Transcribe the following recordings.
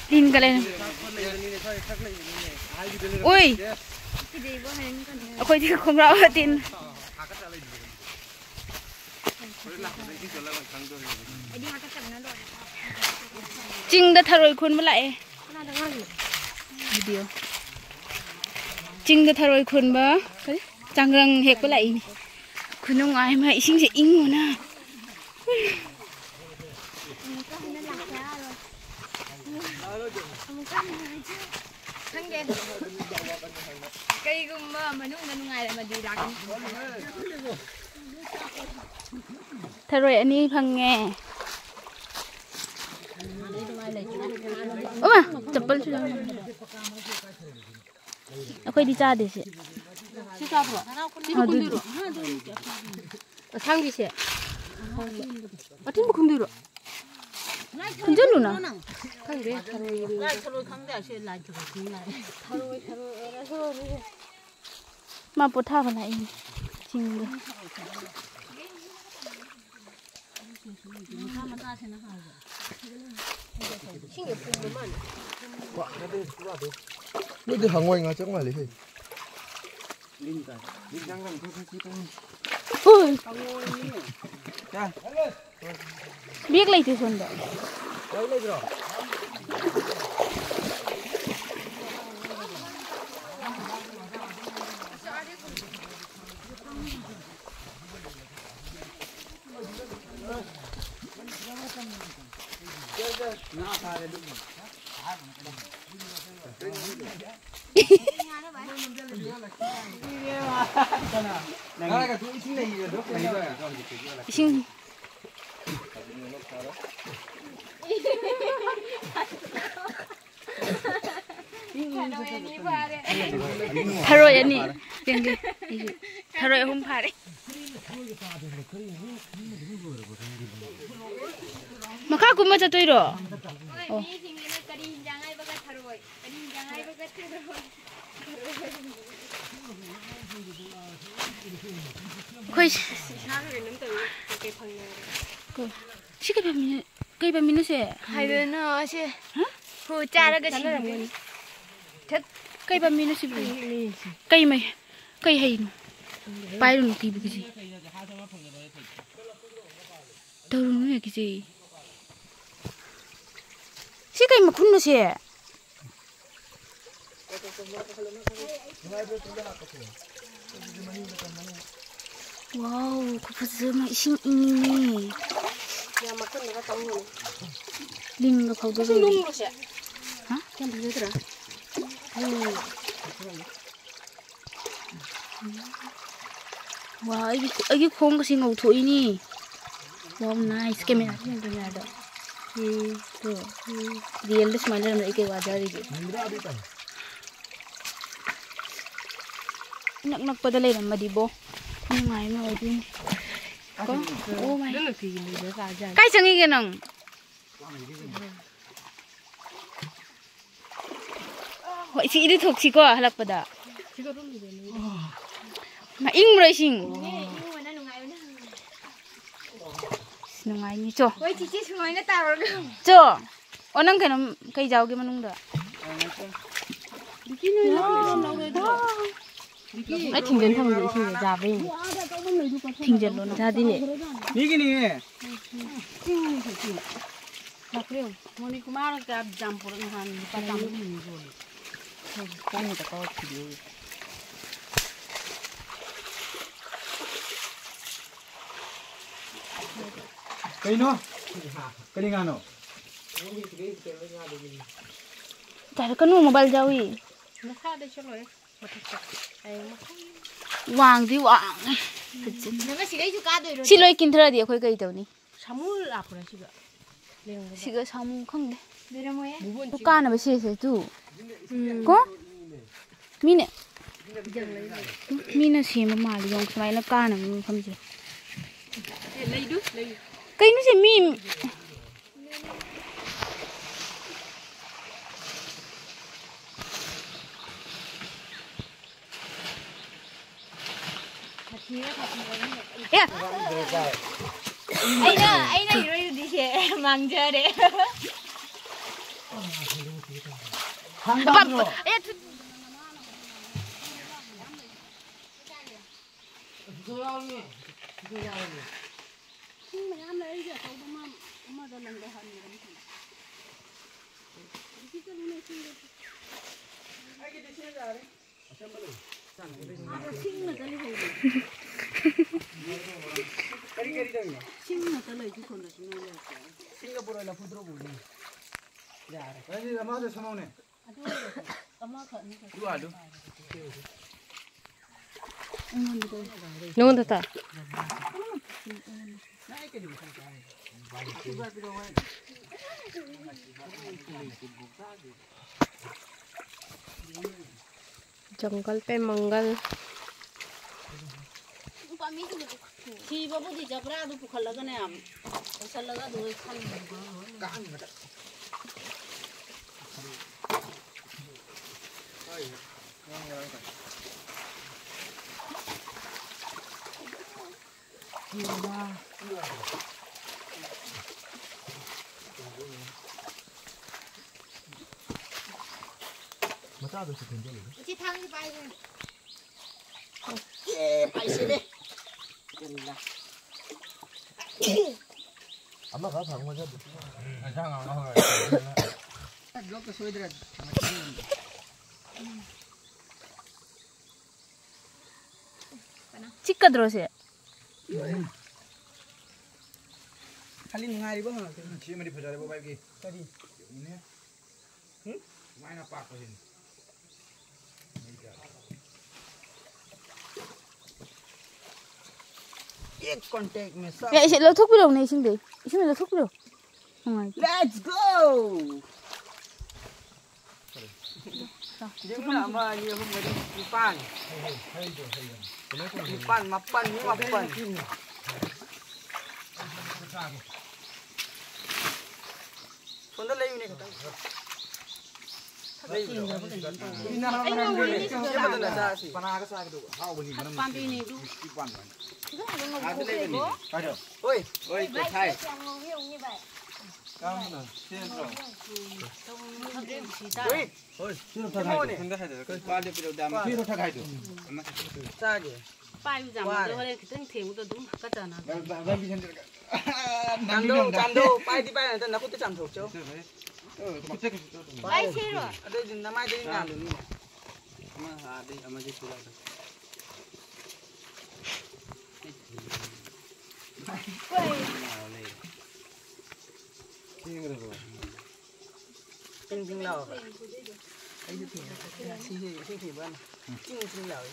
Tin ka lên. Ui. Ako'y di ko raw tin. Ching đã thay rồi khuôn mới lại. Video. Ching đã thay rồi khuôn bơ. Chẳng rằng hẹp với lại. Khuôn ông ai mà sinh sẽ in rồi nè. Cây gum mà nung ngày mà đi đặt. Thay rồi anh đi phăng nghe. Ủa mà chapel chưa? Aku đi cha đi chứ. Chứ sao vậy? Chứ không được. Sang đi chứ. Ở trên không được. Không chân luôn à? Không biết. Mà bột thà vào lại chinh được. Nó đi hàng ngoài ngã chẳng ngoài lấy gì. Ui. Biết lấy thì xuân đó. Lấy rồi. Ising Tharoy ani denge Tharoy hum phare Maka kuma chatoi ro Oh Khoi cây bầm minus ấy hai đứa nó chứ hù cha ra cái gì thật cây bầm minus gì cây mày cây hay bay luôn cái gì đâu luôn cái gì xí cây mà khun nó chứ wow có phải mà xinh ini Ling cái powder rồi. Hả? Cái gì vậy? Wow, cái khung cái gì ngầu thổi nè. Wow, nice. Cái này là cái này đó. Tuh, real smile là cái wajah itu. Nak pada lain nama di bo. Ngai mà ở đây. Có, ô mày. Cái chẳng cái nằng. Vậy chị đi thuộc chị có halak pada. Mà ing rồi xin. Nungai ni cho. Vậy chị sungai nó tao rồi. Cho. Onang cái jauh cái manung đó. Ai thình đến thằng gì thì già về. Thình dần luôn ra đi nè. Ní cái này. Mặc liều. Moni kumar cái jam pura ngan patam ni rồi. Cái này ta có video. Cái nó. Cái này ngano. Tại cái nó mobile jauh đi. Wang di wang. Si loi kin thara dia khoi kai tawni. Samul apura siga. Siga samu khang de. Tu kana ba se tu. Ko? Mine. Mine se ma mal yong smai na kana mu kham je. Lei du, lei. Kai nu se mi Yeah. Aina 이러이 디시 망자래. 한방으로. 싱가포르나 부드러워. 야, 아니 맞아 서마네. 이거 알도. 누군 됐다. जंगल पे मंगल सी बाबू जी जबरा दु पुखल लगने हम ऐसा लगा दो खान 맞아도 괜찮아. 이제 당이 빠이 예 빠이시네 엄마가 방금 전에 장아 나와. 이렇게 소리들아. चिक्का 들어오세요. खाली नुंगाइबो ह सिमरि फजारेबो बाइबि करी ने माइना पाक होइन एक कांटेक्ट में सब 야 이제 러톡 필요 없네 이신데. 이신데 러톡 필요. Let's go Jangan nama ni apa mari ipan. Ipan mapan ni mapan. Pondok lain ni kata. Ini nama ni. Siapa tu nak sih? Panah ke sah tu? Hau buni mana? Pampi ni tu Ipan. ada lagi ni Ayo. Oi, oi, Thai. Kamu oi, oi. Sino thak hai? Sino thak hai? Kali piro dam. Sino thak hai tu? Sage. Pipe जाम दो हरे कितने थे वो तो तुम का जाना Bagi sendiri. Cando, pai di pai nanti aku tu cam sok cok. Pipe छेरो Ada nama ada ni nama ni. Ama ada, ama je sudah. Ting lao. Ai tu si ban. Ting lao.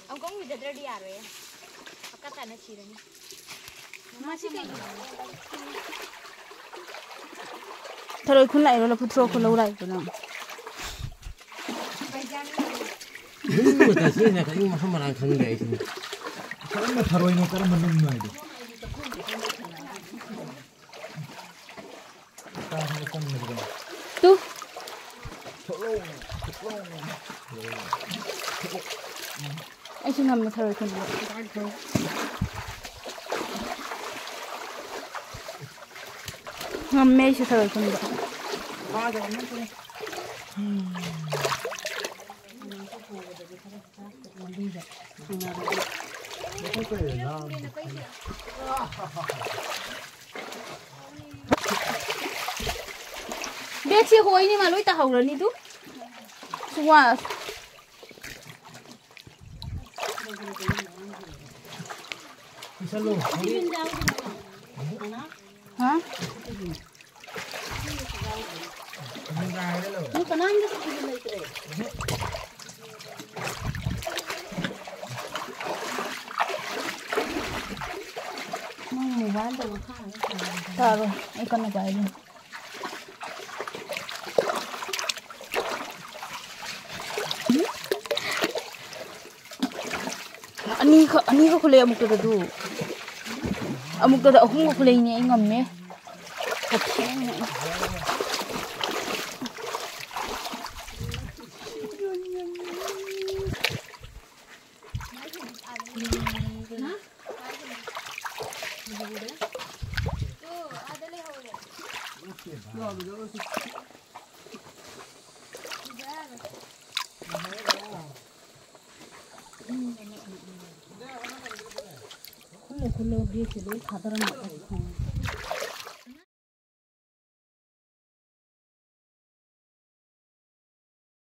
ông có người thật đi à rồi các bạn nó chỉ là thôi khun lại rồi là putro khun lâu lại rồi nào 이거 다 쓰냐? 이거 한번 안 쓰는 게 있어. 사람만 바로 이노 까라 만는 거 아니야? tu anh xin làm một thời khun ngâm mê cho thời khun biết chiếc hối nhưng mà lối ta hầu rồi đi tú wow hả nó còn ăn taruh ikan apa ini ani ko khule amuk to du amuk to ahum ko khule ni ngam me खुले खुले दिए थे साधारण